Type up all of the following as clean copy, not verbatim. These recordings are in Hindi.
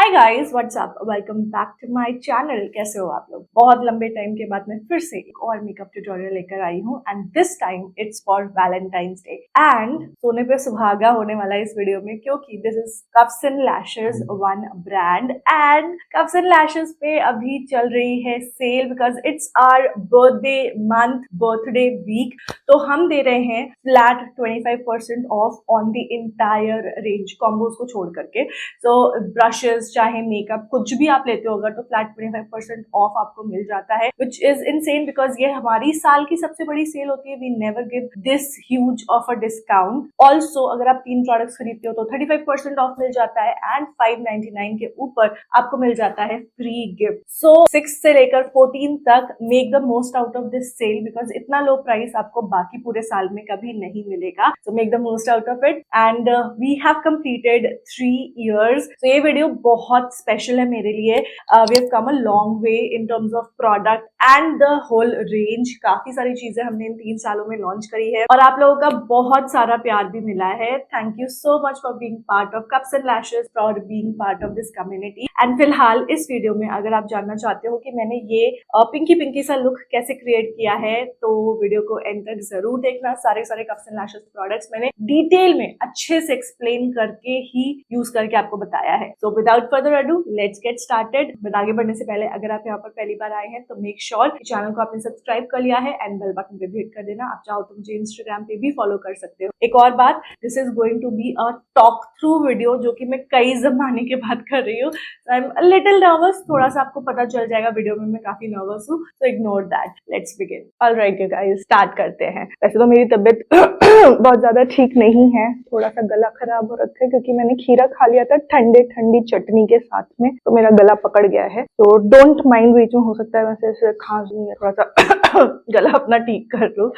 Hi guys, what's up, welcome back to my channel. कैसे हो आप लोग? बहुत लंबे टाइम के बाद मैं फिर से एक और मेकअप ट्यूटोरियल लेकर आई हूँ and this time it's for Valentine's day. And सोने पे सुहागा होने वाला है इस वीडियो में, क्योंकि this is Cuffs and Lashes one brand and Cuffs and Lashes पे अभी चल रही है sale because it's our birthday month, birthday week. तो हम दे रहे हैं flat 25% off on the entire range, combos को छोड़ करके। सो ब्रशेस चाहे मेकअप कुछ भी आप लेते हो अगर, तो फ्लैट 25% ऑफ आपको मिल जाता है, विच इज इनसेन बिकॉज ये हमारी साल की सबसे बड़ी सेल होती है। We never give this huge of a discount. Also अगर आप 3 प्रोडक्ट्स खरीदते हो तो 35% ऑफ मिल जाता है एंड 599 के ऊपर आपको मिल जाता है फ्री गिफ्ट। सो 6 से लेकर 14 तक make the most out of this sale because इतना लो प्राइस आपको बाकी पूरे साल में कभी नहीं मिलेगा। So make the most out of it and we have completed 3 years। तो ये वीडियो बहुत स्पेशल है मेरे लिए। We have come a long way in terms of product and the whole range. काफी सारी चीजें हमने इन 3 सालों में लॉन्च करी है और आप लोगों का बहुत सारा प्यार भी मिला है। Thank you so much for being part of cups and lashes, for being part of this community. And फिलहाल इस वीडियो में अगर आप जानना चाहते हो कि मैंने ये पिंकी पिंकी सा लुक कैसे क्रिएट किया है, तो वीडियो को एंड तक जरूर देखना। सारे कप्स एंड लैशेस प्रोडक्ट्स मैंने डिटेल में अच्छे से एक्सप्लेन करके ही यूज करके आपको बताया है। So without further ado let's get started. But आगे बढ़ने से पहले अगर आप यहाँ पर पहली बार आए हैं तो मेक श्योर चैनल को आपने सब्सक्राइब कर लिया है एंड बेल बटन पे भी हिट कर देना। आप चाहो तो मुझे इंस्टाग्राम पे भी फॉलो कर सकते हो। एक और बात, this is going to be a talk through video जो कि मैं कई जमाने के बाद कर रही हूँ। आई एम लिटिल नर्वस, थोड़ा सा आपको पता चल जाएगा वीडियो में मैं काफी नर्वस हूँ, तो ignore that. Let's begin. Alright you guys, start करते हैं। वैसे तो मेरी तबीयत बहुत ज्यादा ठीक नहीं है, थोड़ा सा गला खराब हो रखा है क्योंकि मैंने खीरा खा लिया था ठंडी चटनी के साथ में, तो मेरा गला पकड़ गया है। तो डोंट माइंड, बीच में हो सकता है वैसे ऐसे खांसी या थोड़ा सा गला अपना ठीक कर लूं।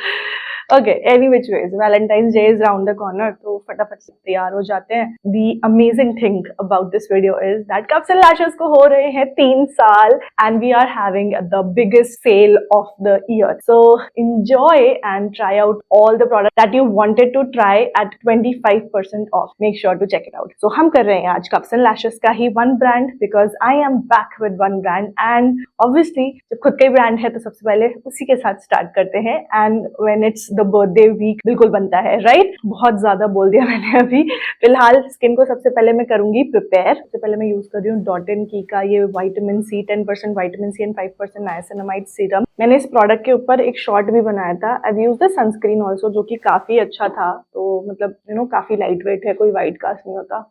Okay, any which ways, Valentine's day is round the corner, तो फटाफट से तैयार हो जाते हैं। The amazing thing about this video is that Cuffs and Lashes को हो रहे हैं 3 साल and we are having the biggest sale of the year. So enjoy and try out all the products that you wanted to try at 25% off. Make sure to check it out. So हम कर रहे हैं आज कप्स एंड लैशेस का ही one brand because I am back with one brand and obviously जब खुद का ही ब्रांड है तो सबसे पहले उसी के साथ स्टार्ट करते हैं। And when it's the birthday week बिल्कुल बनता है, राइट? बहुत ज्यादा बोल दिया मैंने अभी। फिलहाल स्किन को सबसे पहले मैं करूंगी प्रिपेयर। सबसे पहले मैं यूज कर रही हूँ डॉट एंड की का ये vitamin C, 10% vitamin C and 5% niacinamide serum. मैंने इस प्रोडक्ट के ऊपर एक शॉर्ट भी बनाया था। आई यूज द सनस्क्रीन ऑल्सो, जो कि काफी अच्छा था। तो मतलब काफी लाइट वेट है, कोई वाइट कास्ट नहीं होता।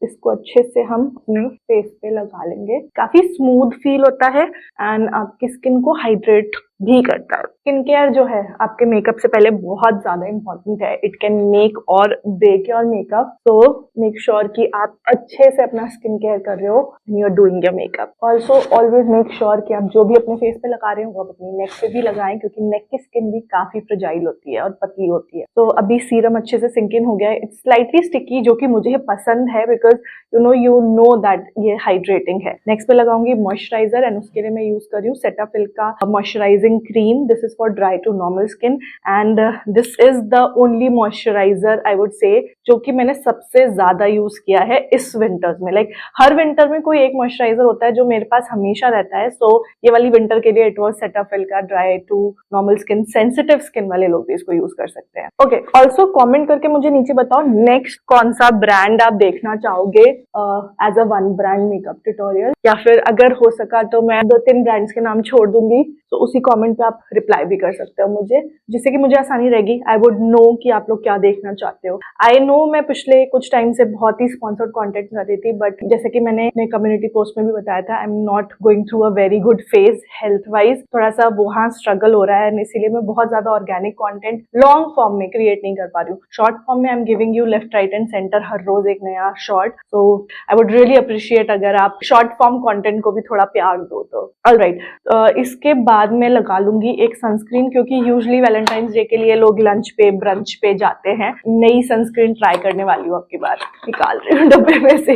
इसको अच्छे से हम अपने फेस पे लगा लेंगे। काफी स्मूथ फील होता है एंड आपकी स्किन को हाइड्रेट भी करता है। स्किन केयर जो है आपके मेकअप से पहले बहुत ज्यादा इंपॉर्टेंट है। इट कैन मेक और ब्रेक योर मेकअप, तो मेक श्योर कि आप अच्छे से अपना स्किन केयर कर रहे हो when you are doing your makeup. Also always make sure कि आप जो भी अपने फेस पे लगा रहे हो वो अपनी नेक पे भी लगाएं, क्योंकि नेक की स्किन भी काफी फ्रेजाइल होती है और पतली होती है। तो अभी सीरम अच्छे से सिंक इन हो गया है। इट्स स्लाइटली स्टिकी, जो कि मुझे पसंद है बिकॉज यू नो दैट ये हाइड्रेटिंग है। नेक्स्ट पे लगाऊंगी मॉइस्चराइजर एंड उसके लिए मैं यूज कर रही हूँ सेटाफिल का moisturising cream. This is for dry to normal skin and this is the only moisturizer I would say जो कि मैंने सबसे ज्यादा यूज किया है इस विंटर्स में। लाइक हर विंटर में कोई एक मॉइस्चराइजर होता है जो मेरे पास हमेशा रहता है। सो ये वाली विंटर के लिए इट वाज सेटाफिल का dry to normal skin. Sensitive skin वाले लोग भी इसको यूज कर सकते हैं। ओके, ऑल्सो कॉमेंट करके मुझे नीचे बताओ नेक्स्ट कौन सा ब्रांड आप देखना चाहोगे as a one brand makeup tutorial, या फिर अगर हो सका तो मैं 2-3 ब्रांड्स के नाम छोड़ दूंगी, तो उसी कमेंट पे आप रिप्लाई भी कर सकते हो मुझे, जिससे कि मुझे आसानी रहेगी। आई वुड नो कि आप लोग क्या देखना चाहते हो। आई नो मैं पिछले कुछ टाइम से बहुत ही स्पॉन्सर्ड कंटेंट कर रही थी, बट जैसे कि मैंने अपने कम्युनिटी पोस्ट में भी बताया था, आई am not going through a very good phase health wise. थोड़ा सा वहां स्ट्रगल हो रहा है, इसीलिए मैं बहुत ज्यादा ऑर्गेनिक कंटेंट लॉन्ग फॉर्म में क्रिएट नहीं कर पा रही हूँ। शॉर्ट फॉर्म में I am giving you left right and centre हर रोज एक नया short. So I would really appreciate अगर आप शॉर्ट फॉर्म कंटेंट को भी थोड़ा प्यार दो। तो ऑलराइट, इसके बाद मैं निकालूंगी एक सनस्क्रीन, क्योंकि यूजुअली वैलेंटाइंस डे के लिए लोग लंच पे ब्रंच पे जाते हैं। नई सनस्क्रीन ट्राई करने वाली हूँ, आपकी बार निकाल रही हूँ डब्बे में से।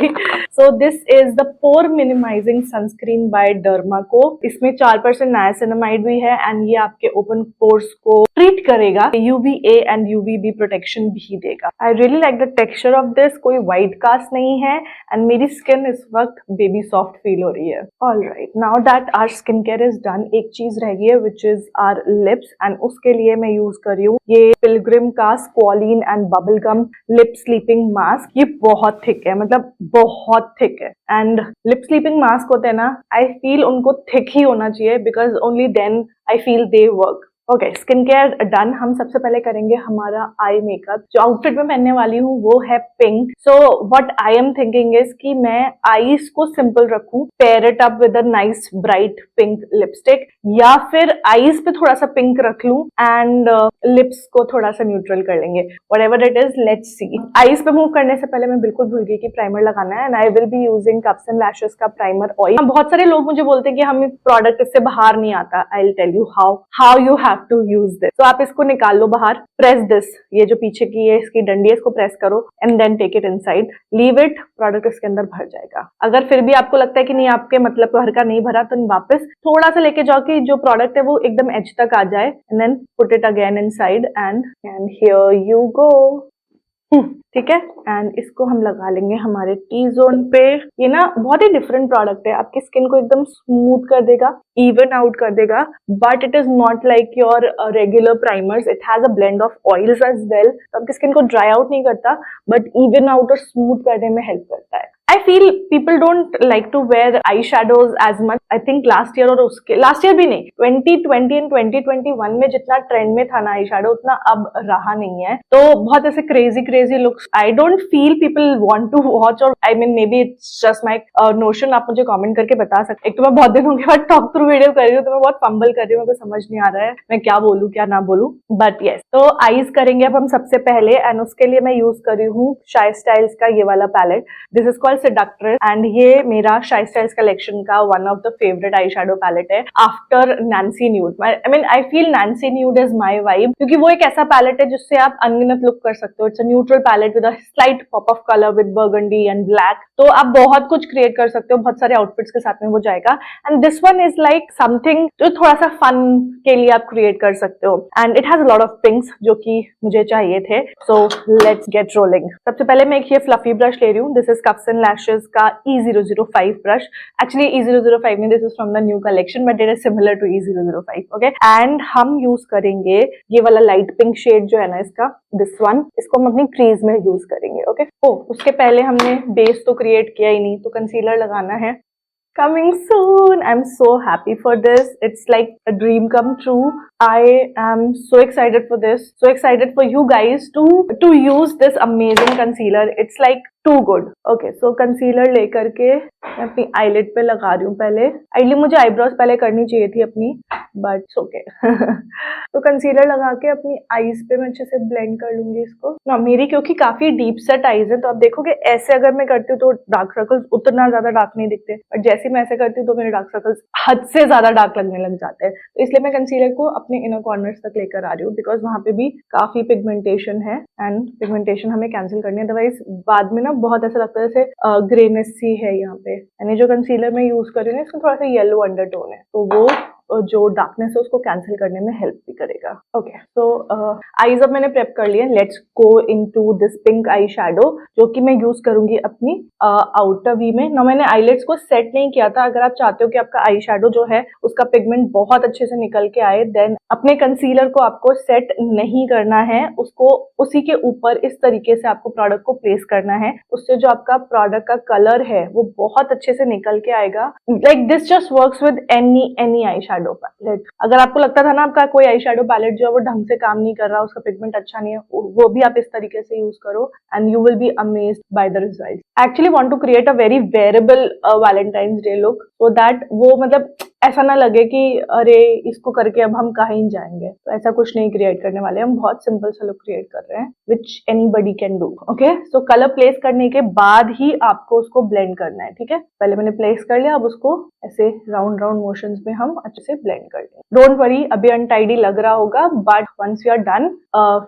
So this is the pore minimizing sunscreen by Dermaco. इसमें 4% नायासिनामाइड भी है एंड ये आपके ओपन पोर्स को ट्रीट करेगा, UVA एंड UVB प्रोटेक्शन भी देगा। I really like the texture of this. कोई व्हाइट कास्ट नहीं है एंड मेरी स्किन इस वक्त बेबी सॉफ्ट फील हो रही है। Alright, now that our skin care is done, एक चीज रह गई है which is our lips and उसके लिए मैं यूज कर रही हूँ ये पिलग्रिम का squalane and bubble gum lip sleeping mask. ये बहुत थिक है, मतलब बहुत थिक है। एंड लिप स्लीपिंग मास्क होते हैं ना, आई फील उनको थिक ही होना चाहिए because only then I feel they work. Okay, skin care done. हम सबसे पहले करेंगे हमारा आई मेकअप। जो आउटफिट में पहनने वाली हूँ वो है pink. So what I am thinking is कि मैं आईज को सिंपल रखूं, pair it up with a nice bright pink lipstick, या फिर आईज पे थोड़ा सा पिंक रख लूं एंड लिप्स को थोड़ा सा न्यूट्रल कर लेंगे। Whatever it is, let's see. Eyes पे मूव करने से पहले मैं बिल्कुल भूल गई कि प्राइमर लगाना है and I will be using cups and lashes का प्राइमर ऑयल। बहुत सारे लोग मुझे बोलते हैं कि हमें प्रोडक्ट इससे बाहर नहीं आता। I will tell you how you have to use this. तो आप इसको निकाल लो बाहर, प्रेस दिस, ये जो पीछे की है इसकी डंडी है, इसको प्रेस करो and then take it inside, leave it, product इसके अंदर भर जाएगा। अगर फिर भी आपको लगता है कि नहीं आपके मतलब भर का नहीं भरा, तो वापस थोड़ा सा लेके जाओ कि जो प्रोडक्ट है वो एकदम एज तक आ जाए and then put it again inside and here you go. ठीक है, एंड इसको हम लगा लेंगे हमारे टी जोन पे। ये ना बहुत ही डिफरेंट प्रोडक्ट है, आपकी स्किन को एकदम स्मूथ कर देगा, इवन आउट कर देगा, but it is not like your regular primers. It has a blend of oils as well, तो आपकी स्किन को ड्राई आउट नहीं करता बट इवन आउट और स्मूथ करने में हेल्प करता है। I feel people don't like to wear eyeshadows as much. I think last year और उसके last year भी नहीं, 2020 and 2021 में जितना ट्रेंड में था ना आई शेडो, उतना अब रहा नहीं है। तो बहुत ऐसे crazy looks I don't feel people want to watch, और I mean maybe it's just my notion. आप मुझे कमेंट करके बता सकते। एक तो मैं बहुत दिनों के बाद टॉक थ्रू वीडियो कर रही हूँ, तो मैं बहुत फंबल कर रही हूँ, मेरे को समझ नहीं आ रहा है मैं क्या बोलूँ क्या ना बोलूँ, बट यस। तो आईज करेंगे अब हम सबसे पहले एंड उसके लिए मैं यूज कर रही हूँ शाई स्टाइल्स का ये वाला palette. This is called seductress and ये मेरा शाई स्टाइल्स कलेक्शन का one of the favourite eye shadow palette है after Nancy nude. I mean I feel Nancy nude is my vibe, क्योंकि वो एक ऐसा पैलेट है जिससे आप अनगिनत लुक कर सकते हो। It's a neutral palette with a slight pop of colour with burgundy and black, तो आप बहुत कुछ क्रिएट कर सकते हो, बहुत सारे आउटफिट्स के साथ में वो जाएगा। And this one is like something जो थोड़ा सा फन के लिए आप क्रिएट कर सकते हो and it has a lot of पिंक्स जो कि मुझे चाहिए थे। So let's get rolling. सबसे पहले मैं एक ये फ्लफी ब्रश ले रही हूँ। This is Cuffs and lashes का E005 ब्रश। एक्चुअली E005 नहीं, this is from the new collection but it is similar to E005। Okay, and हम यूज करेंगे ये वाला लाइट पिंक शेड जो है ना इसका, दिस वन, इसको हम अपनी क्रीज में यूज करेंगे। ओके, उसके पहले हमने बेस तो क्रिएट किया ही नहीं, तो कंसीलर लगाना है। Coming soon. I'm so happy for this. It's like a dream come true. I am so excited for this. So excited for you guys to use this amazing concealer. It's like too good. Okay, so concealer लेकर के मैं अपनी eyelid पे लगा रही हूँ पहले। Ideally मुझे eyebrows पहले करनी चाहिए थी अपनी, but okay. तो कंसीलर लगा के अपनी आईज पे मैं अच्छे से ब्लेंड कर लूंगी इसको ना। मेरी क्योंकि काफी डीप सेट आईज है, तो आप देखोगे ऐसे अगर मैं करती हूँ तो डार्क सर्कल्स उतना ज्यादा डार्क नहीं दिखते, बट जैसे मैं ऐसे करती हूँ तो मेरे डार्क सर्कल्स हद से ज्यादा डार्क लगने लग जाते हैं। तो इसलिए मैं कंसीलर को अपने इनर कॉर्नर्स तक लेकर आ रही हूँ, बिकॉज वहां पे भी काफी पिगमेंटेशन है एंड पिगमेंटेशन हमें कैंसिल करनी है, अदरवाइज बाद में ना बहुत ऐसा लगता है जैसे ग्रेनेस सी है यहाँ पे। यानी जो कंसीलर मैं यूज कर रही हूँ इसमें थोड़ा सा येलो अंडरटोन है, तो वो जो डार्कनेस है उसको कैंसिल करने में हेल्प भी करेगा। ओके, तो आईज अब मैंने प्रेप कर लिया। Let's go into this pink eye shadow जो कि मैं यूज करूंगी अपनी आउटर वी में ना। मैंने आईलेट्स को सेट नहीं किया था। अगर आप चाहते हो कि आपका आई शेडो जो है उसका पिगमेंट बहुत अच्छे से निकल के आए, देन अपने कंसीलर को आपको सेट नहीं करना है, उसको उसी के ऊपर इस तरीके से आपको प्रोडक्ट को प्लेस करना है। उससे जो आपका प्रोडक्ट का कलर है वो बहुत अच्छे से निकल के आएगा। Like this just works with any eye shadow palette. अगर आपको लगता था ना आपका कोई आई शेडो पैलेट जो है वो ढंग से काम नहीं कर रहा, उसका पिगमेंट अच्छा नहीं है, वो भी आप इस तरीके से यूज करो and you will be amazed by the result. Actually want to create a very wearable Valentine's day look, so that वो मतलब ऐसा ना लगे कि अरे इसको करके अब हम कहीं जाएंगे, तो ऐसा कुछ नहीं क्रिएट करने वाले, हम बहुत सिंपल सा लुक क्रिएट कर रहे हैं which anybody can do. Okay, so colour place करने के बाद ही आपको उसको ब्लेंड करना है, ठीक है। पहले मैंने प्लेस कर लिया, अब उसको ऐसे राउंड राउंड मोशंस में हम अच्छे से ब्लेंड कर लेंगे। डोंट वरी, अभी अनटाइडी लग रहा होगा, but once you are done,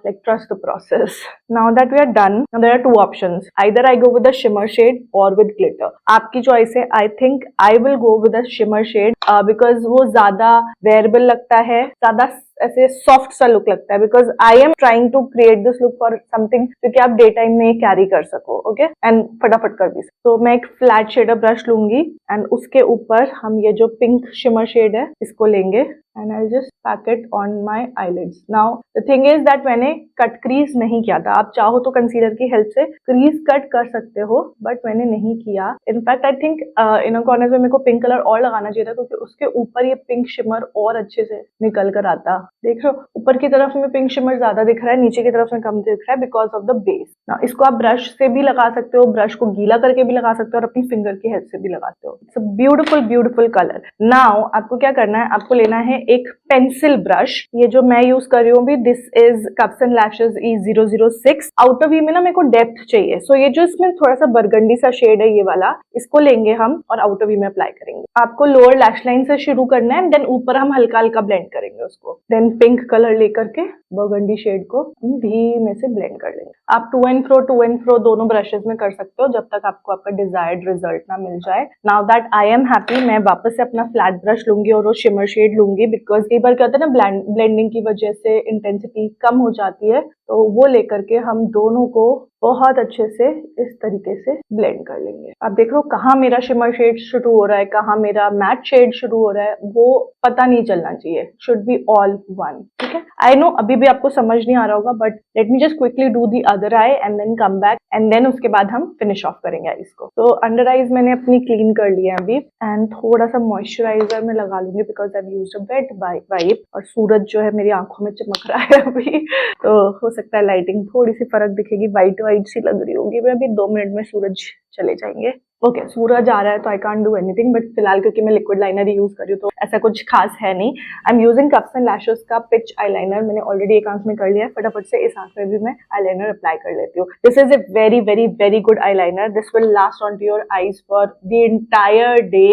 like trust the process. Now that we are done, there are two options. Either I go with the shimmer shade or with glitter. आपकी choice है. I think I will go with the shimmer shade because वो ज्यादा wearable लगता है, ज्यादा ऐसे सॉफ्ट सा लुक लगता है, because I am trying to create this look for something जो कि आप डे टाइम में कैरी कर सको, ओके, एंड फटाफट कर भी सको। तो मैं एक फ्लैट शेडर ब्रश लूंगी एंड उसके ऊपर हम ये जो पिंक शिमर शेड है इसको लेंगे and I just pack it on my eyelids. Now the thing is that मैंने कट क्रीज नहीं किया था, आप चाहो तो कंसीलर की हेल्प से क्रीज कट कर सकते हो, बट मैंने नहीं किया। In fact I think inner corner में मेरे को पिंक कलर और लगाना चाहिए था, क्योंकि उसके ऊपर ये पिंक शिमर और अच्छे से निकल कर आता। देख रहे हो, ऊपर की तरफ में पिंक शिमर ज्यादा दिख रहा है, नीचे की तरफ में कम दिख रहा है because of the base. Now इसको आप ब्रश से भी लगा सकते हो, ब्रश को गीला करके भी लगा सकते हो और अपनी फिंगर की हेल्प से भी लगा सकते हो। It's a beautiful beautiful colour. Now आपको क्या करना है, आपको लेना है एक पेंसिल ब्रश। ये जो मैं यूज कर रही हूँ भी, this is Cuffs and lashes E006। Outer we में ना मेरे को डेप्थ चाहिए, सो ये जो इसमें थोड़ा सा बरगंडी सा शेड है ये वाला, इसको लेंगे हम और आउटर वी में अप्लाई करेंगे। आपको लोअर लैश लाइन से शुरू करना है, देन ऊपर हम हल्का हल्का ब्लेंड करेंगे उसको। देन पिंक कलर लेकर के बरगंडी शेड को हम धीमे से ब्लेंड कर लेंगे। आप टू एंड फ्रो दोनों ब्रशेस में कर सकते हो जब तक आपको आपका डिजायर्ड रिजल्ट ना मिल जाए। Now that I am happy, मैं वापस से अपना फ्लैट ब्रश लूंगी और वो शिमर शेड लूंगी, बिकॉज कई बार क्या होता है ना, ब्लेंडिंग की वजह से इंटेंसिटी कम हो जाती है, तो वो लेकर के हम दोनों को बहुत अच्छे से इस तरीके से ब्लेंड कर लेंगे। आप देख रहे हो कहाँ मेरा शिमर शेड शुरू हो रहा है, कहाँ मेरा मैट शेड शुरू हो रहा है, वो पता नहीं चलना चाहिए, शुड बी ऑल वन, ठीक है। आई नो अभी भी आपको समझ नहीं आ रहा होगा, but let me just quickly do the other eye and then come back and then उसके बाद हम फिनिश ऑफ करेंगे आईज को। तो अंडर आईज मैंने अपनी क्लीन कर लिया है अभी, एंड थोड़ा सा मॉइस्चराइजर में लगा लूंगी because I used a wait wipe, और सूरज जो है मेरी आंखों में चमक रहा है अभी, तो हो सकता है लाइटिंग थोड़ी सी फर्क दिखेगी, व्हाइट सी लग रही होगी। मैं अभी 2 मिनट में सूरज चले जाएंगे। ओके, सूरज आ रहा है तो I can't do anything, but फिलहाल क्योंकि मैं लिक्विड लाइनर ही यूज कर रही हूँ तो ऐसा कुछ खास है नहीं। आई am using cups and lashes का पिच आईलाइनर, मैंने ऑलरेडी एक आंख में कर लिया है, फटाफट से इस आंख में भी मैं आईलाइनर अप्लाई कर लेती हूँ। This is a very very very good eyeliner, this will last on to your eyes for the entire day,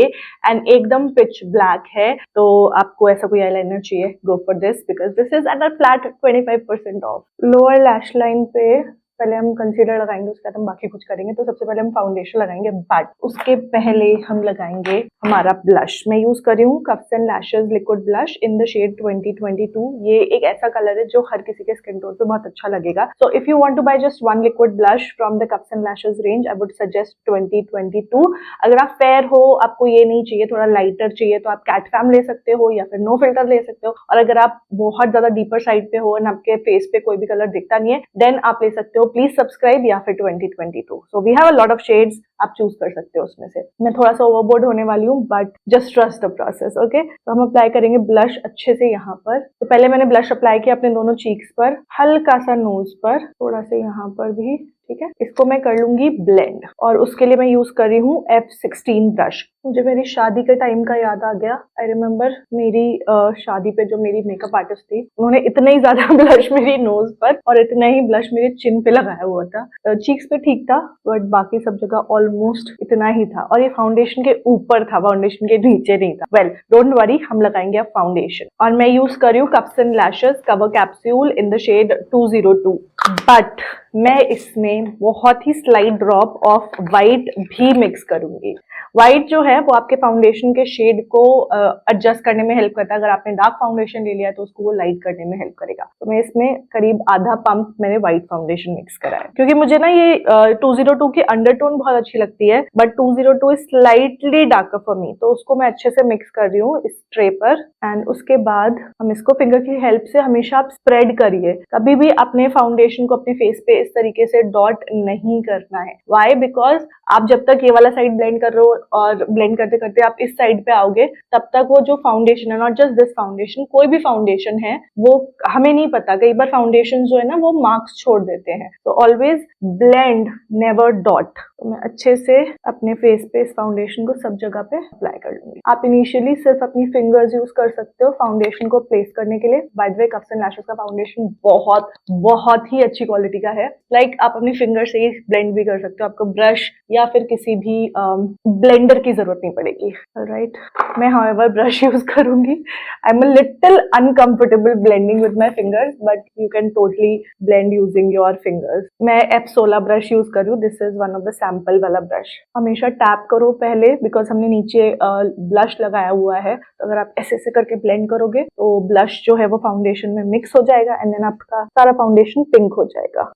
and एकदम पिच ब्लैक है, तो आपको ऐसा कोई आईलाइनर चाहिए, go for this because this is at a flat 25% off. Lower lash line पे पहले हम कंसीलर लगाएंगे, उसके बाद हम बाकी कुछ करेंगे। तो सबसे पहले हम फाउंडेशन लगाएंगे, बट उसके पहले हम लगाएंगे हमारा ब्लश। मैं यूज कर रही हूँ Cuffs and Lashes liquid blush in the shade 2022। ये एक ऐसा कलर है जो हर किसी के स्किन टोन पे बहुत अच्छा लगेगा। So if you want to buy just one liquid blush from the Cuffs and Lashes range, I would suggest 2022। अगर आप फेयर हो, आपको ये नहीं चाहिए, थोड़ा लाइटर चाहिए, तो आप कैट फैम ले सकते हो या फिर नो फिल्टर ले सकते हो। और अगर आप बहुत ज्यादा डीपर साइड पे हो और आपके फेस पे कोई भी कलर दिखता नहीं है, देन आप ले सकते हो प्लीज सब्सक्राइब या फिर 2022। So we have a lot of shades, आप चूज कर सकते हो उसमें से। मैं थोड़ा सा ओवरबोर्ड होने वाली हूँ, but just trust the process, okay. तो हम अप्लाई करेंगे ब्लश अच्छे से यहाँ पर। तो पहले मैंने ब्लश अप्लाई किया अपने दोनों चीक्स पर, हल्का सा नोज पर, थोड़ा सा यहाँ पर भी, ठीक है। इसको मैं कर लूंगी ब्लेंड, और उसके लिए मैं यूज कर रही हूँ F16 ब्रश। मुझे मेरी शादी के टाइम का याद आ गया। आई रिमेम्बर मेरी शादी पे जो मेरी मेकअप आर्टिस्ट थी, उन्होंने इतना ही ज्यादा ब्लश मेरी नोज पर और इतना ही ब्लश मेरे चिन पे लगाया हुआ था। चीक्स पे ठीक था, बट बाकी सब जगह ऑलमोस्ट इतना ही था, और ये फाउंडेशन के ऊपर था, फाउंडेशन के नीचे नहीं था। वेल डोंट वरी, हम लगाएंगे अब फाउंडेशन, और मैं यूज कर रही हूँ Cuffs and Lashes cover capsule in the shade 202। But मैं इसमें बहुत ही स्लाइट ड्रॉप ऑफ व्हाइट भी मिक्स करूंगी। व्हाइट जो है वो आपके फाउंडेशन के शेड को एडजस्ट करने में हेल्प करता है। अगर आपने डार्क फाउंडेशन ले लिया है तो उसको वो लाइट करने में हेल्प करेगा। तो मैं इसमें करीब आधा पंप मैंने व्हाइट फाउंडेशन मिक्स करा है, क्योंकि मुझे ना ये 202 की अंडरटोन बहुत अच्छी लगती है, but 202 is slightly darker for me, तो उसको मैं अच्छे से मिक्स कर रही हूँ इस ट्रे पर। एंड उसके बाद हम इसको फिंगर की हेल्प से हमेशा आप स्प्रेड करिए, कभी भी अपने फाउंडेशन को अपने फेस पे इस तरीके से डॉट नहीं करना है। वाई? बिकॉज आप जब तक ये वाला साइड ब्लेंड कर रहे हो और ब्लेंड करते करते आप इस साइड पे आओगे, तब तक वो जो फाउंडेशन है, नॉट जस्ट दिस फाउंडेशन, कोई भी फाउंडेशन है, वो हमें नहीं पता, कई बार फाउंडेशन जो है ना वो मार्क्स छोड़ देते हैं। तो ऑलवेज ब्लेंड, नेवर डॉट। तो मैं अच्छे से अपने फेस पे इस फाउंडेशन को सब जगह पे अप्लाई कर लूंगी। आप इनिशियली सिर्फ अपनी फिंगर्स यूज कर सकते हो फाउंडेशन को प्लेस करने के लिए। By the way, cups and lashes का फाउंडेशन बहुत बहुत ही अच्छी क्वालिटी का है। लाइक आप अपनी फिंगर से ही ब्लेंड भी कर सकते हो, आपको ब्रश या फिर किसी भी ब्लेंडर की जरूरत नहीं पड़ेगी। ऑलराइट, मैं हाउएवर ब्रश यूज करूंगी। I am a little uncomfortable blending with my fingers, but you can totally blend using your fingers. मैं F16 ब्रश यूज कर रही हूँ। This is one of the sample वाला ब्रश। हमेशा टैप करो पहले, बिकॉज हमने नीचे ब्लश लगाया हुआ है, तो अगर आप ऐसे ऐसे करके ब्लेंड करोगे तो ब्लश जो है वो फाउंडेशन में मिक्स हो जाएगा एंड देन आपका सारा फाउंडेशन पिंक हो जाएगा।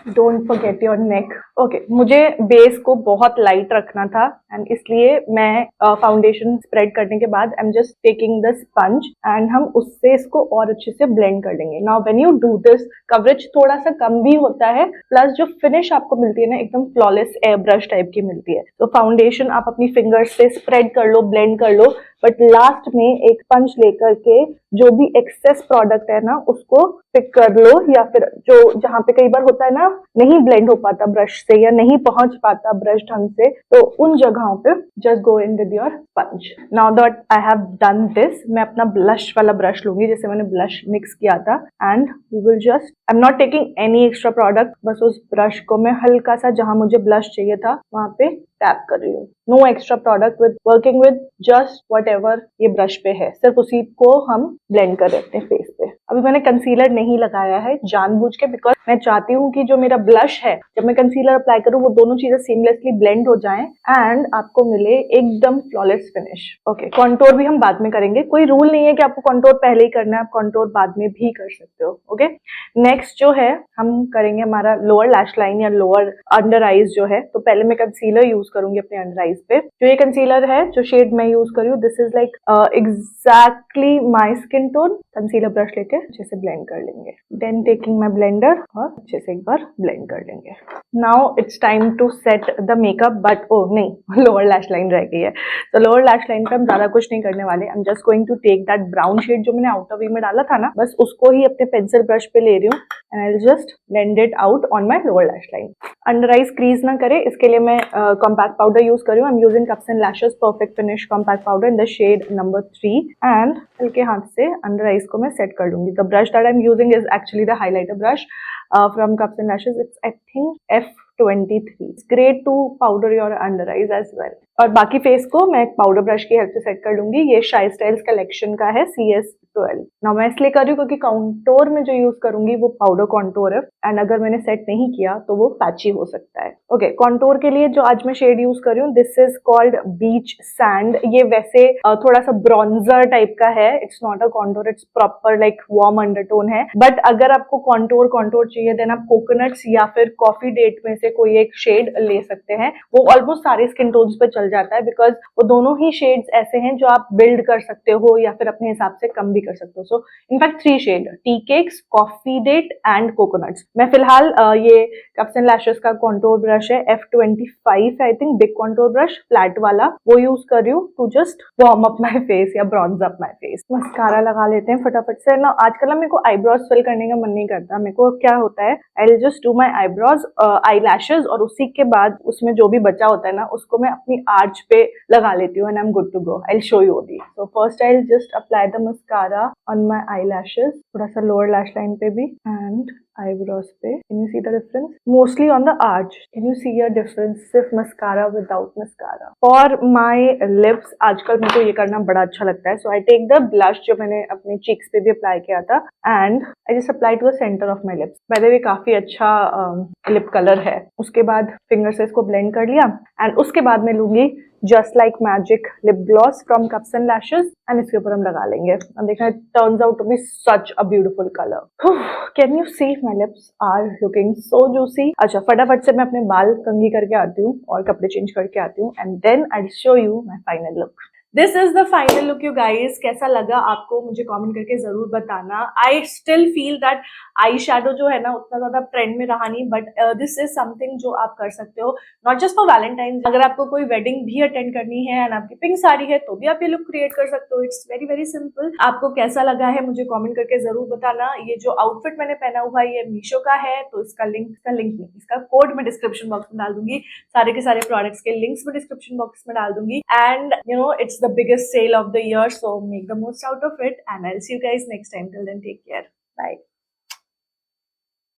Don't forget your neck. Okay, मुझे बेस को बहुत लाइट रखना था एंड इसलिए मैं फाउंडेशन स्प्रेड करने के बाद आई am just taking the sponge and हम उससे इसको और अच्छे से ब्लेंड कर लेंगे। Now when you do this, coverage थोड़ा सा कम भी होता है, प्लस जो फिनिश आपको मिलती है ना, एकदम फ्लॉलेस एयर ब्रश टाइप की मिलती है। तो फाउंडेशन आप अपनी फिंगर्स से स्प्रेड कर लो, ब्लेंड कर लो, बट लास्ट में एक स्पंज लेकर के जो भी एक्सेस प्रोडक्ट है ना उसको पिक कर लो, या फिर जो जहां पे कई बार होता है ना नहीं ब्लेंड हो पाता ब्रश से या नहीं पहुंच पाता ब्रश ढंग से, तो उन जगहों पे just go in with your sponge. Now that I have done this, मैं अपना ब्लश वाला ब्रश लूंगी जैसे मैंने ब्लश मिक्स किया था and we will just, I am not taking any extra product, बस उस ब्रश को मैं हल्का सा जहां मुझे ब्लश चाहिए था वहां पे टैप कर रही हूँ। No extra product, with working with just whatever ये ब्रश पे है, सिर्फ उसी को हम ब्लेंड कर रहे हैं अपने फेस पे। अभी मैंने कंसीलर नहीं लगाया है जानबूझ के, बिकॉज मैं चाहती हूँ कि जो मेरा ब्लश है जब मैं कंसीलर अप्लाई करूँ वो दोनों चीजें सीमलेसली ब्लेंड हो जाएं एंड आपको मिले एकदम फ्लॉलेस फिनिश। ओके, कॉन्टोर भी हम बाद में करेंगे, कोई रूल नहीं है कि आपको कॉन्टोर पहले ही करना है, आप कॉन्टोर बाद में भी कर सकते हो। ओके, नेक्स्ट जो है हम करेंगे हमारा लोअर लैश लाइन या लोअर अंडर आईज जो है। तो पहले मैं कंसीलर यूज करूंगी अपने अंडर आईज पे। जो ये कंसीलर है, जो शेड मैं यूज कर रही हूँ, this is like exactly my skin tone. Concealer brush लेके अच्छे से ब्लेंड कर लेंगे, देन टेकिंग माई ब्लेंडर और अच्छे से एक बार ब्लेंड कर लेंगे। Now it's time to set the makeup, but oh नहीं, लोअर लैश लाइन रह गई है। तो लोअर लैश लाइन पे हम ज्यादा कुछ नहीं करने वाले। I am just going to take that brown shade जो मैंने आउटर वी में डाला था ना, बस उसको ही अपने पेंसिल ब्रश पे ले रही हूँ and I will just blend it out on my lower lash line. Under eyes crease ना करे इसके लिए मैं कॉम्पैक्ट पाउडर यूज कर रही हूँ। I am using cups and lashes perfect finish compact powder in the shade number 3 and हल्के हाथ से अंडर आईज को मैं सेट कर लूंगी। The brush that I am using is actually the highlighter brush from Cups and Lashes. It's I think F23. It's great to powder your under eyes as well. और बाकी फेस को मैं एक पाउडर ब्रश की हेल्प से सेट कर लूंगी। ये शाई स्टाइल्स कलेक्शन का है CS12। ना मैं इसलिए कर रही हूँ क्योंकि कॉन्टोर में जो यूज करूंगी वो पाउडर कॉन्टोर है एंड अगर मैंने सेट नहीं किया तो वो पैची हो सकता है। ओके, कॉन्टोर के लिए जो आज मैं शेड यूज कर रही हूँ, this is called beach sand. ये वैसे थोड़ा सा ब्रॉन्जर टाइप का है। It's not a contour, it's proper like warm undertone है। बट अगर आपको कॉन्टोर चाहिए देन आप कोकोनट्स या फिर कॉफी डेट में से कोई एक शेड ले सकते हैं। वो ऑलमोस्ट सारे स्किन टोन्स पे चल जाता है बिकॉज वो दोनों ही शेड्स ऐसे हैं जो आप बिल्ड कर सकते हो या फिर अपने हिसाब से कम भी कर सकते हो। So in fact 3 shade, tea cakes, coffee date and coconuts. मैं फिलहाल ये कप्स एंड लैशेस का कॉन्टोर ब्रश है F25 I think, big contour brush flat वाला, वो यूज कर रही हूँ to just warm up my face या bronze up my face. Mascara लगा लेते हैं फटाफट से ना। आजकल मेरे को आईब्रोज फिल करने का मन नहीं करता। मेरे को क्या होता है, आई will just do my eyebrows, eye lashes, और उसी के बाद उसमें जो भी बचा होता है ना उसको मैं अपनी आर्च पे लगा लेती हूँ and I am good to go. I will show you अभी। So first I will just apply the mascara on my eye lashes, थोड़ा सा लोअर लैश लाइन पे भी एंड eyebrows पे। Can you see the difference? Mostly on the arch. Can you see a difference? सिर्फ mascara without mascara. For my lips, आजकल मुझे ये करना बड़ा अच्छा लगता है। So I take the blush जो मैंने अपने cheeks पे भी अप्लाई किया था and I just apply to the center of my lips. By the way, काफी अच्छा lip color है। उसके बाद finger से इसको blend कर लिया and उसके बाद मैं लूंगी Just Like Magic lip gloss from Cups and Lashes and इसके ऊपर हम लगा लेंगे। अब देखना, it turns out to be such a beautiful color. Can you see my lips are looking so juicy? अच्छा, फटाफट से मैं अपने बाल कंघी करके आती हूँ और कपड़े चेंज करके आती हूँ and then I'll show you my final look. This is the final look you guys. कैसा लगा आपको मुझे कमेंट करके जरूर बताना। I still feel that eye shadow जो है ना उतना ज्यादा ट्रेंड में रहा नहीं, बट दिस इज समथिंग जो आप कर सकते हो नॉट जस्ट फॉर वैलेंटाइन। अगर आपको कोई वेडिंग भी अटेंड करनी है एंड आपकी पिंक साड़ी है तो भी आप ये लुक क्रिएट कर सकते हो। It's very very simple. आपको कैसा लगा है मुझे कमेंट करके जरूर बताना। ये जो आउटफिट मैंने पहना हुआ है ये मीशो का है, तो इसका लिंक नहीं, इसका कोड मैं डिस्क्रिप्शन बॉक्स में डाल दूंगी। सारे के सारे प्रोडक्ट्स के लिंक्स मैं डिस्क्रिप्शन बॉक्स में डाल दूंगी। And you know it's the biggest sale of the year, so make the most out of it, and I'll see you guys next time. Till then, take care. Bye.